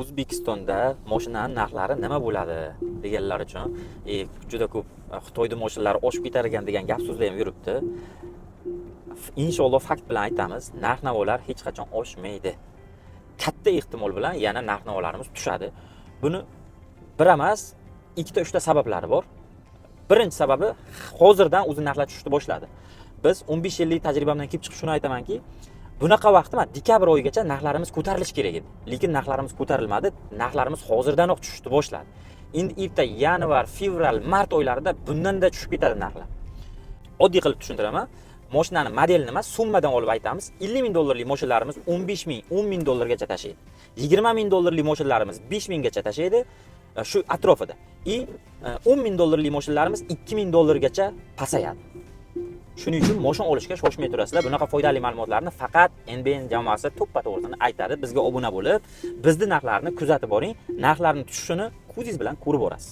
O'zbekistonda mashinaning narxlari nima bo'ladi deganlar uchun juda ko'p Xitoyda mashinalar oshib ketar ekan degan gap so'zlar ham yuribdi. Inshaalloh fakt bilan aytamiz, narx-navolar hech qachon oshmaydi. Katta ehtimol bilan yana narx-navolarimiz tushadi. Buni bir emas, ikkita, uchta sabablari bor. Birinchi sababi hozirdan o'zi narxlar tushishni boshladi. Biz 15 yillik tajribamdan kelib chiqib shuni aytamanki, bunaqa vaqtda dekabr oyigacha narxlarimiz ko'tarilishi kerak edi. Lekin narxlarimiz ko'tarilmadi, narxlarimiz hozirdanoq tushishni boshladi. Endi erta yanvar, fevral, mart oylarida bundan-da tushib ketadi narxlar. Oddiy qilib tushuntiraman. Mashinani modelini emas, summadan olib aytamiz. 50 ming dollarlik mashinalarimiz 15 ming, 10 ming dollargacha tashlaydi. 20 ming dollarlik mashinalarimiz 5 minggacha tashlaydi. Shu atrofida. 10 ming dollarlik mashinalarimiz 2 ming dollargacha pasayadi. Shuning uchun mashina olishga shoshmay turasizlar. Bunaqa foydali ma'lumotlarni faqat NBN jamoasi to'ppa-to'g'risini aytadi. Bizga obuna bo'lib, bizning narxlarni kuzatib boring. Narxlarning tushishini ko'zingiz bilan ko'rib borasiz.